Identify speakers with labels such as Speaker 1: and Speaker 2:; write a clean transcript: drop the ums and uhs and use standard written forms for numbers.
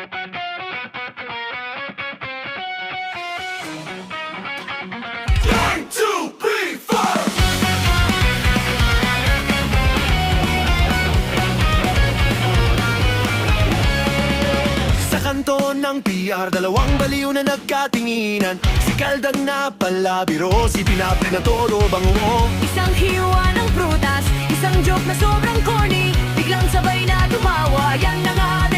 Speaker 1: One, two, three, four. Sa kanto ng PR, dalawang baliw na nagkatinginan. Si Kaldang na palabiro, si Pinapli na todo bango.
Speaker 2: Isang hiwa ng prutas, isang joke na sobrang corny. Biglang sabay na tumawa, yan na nga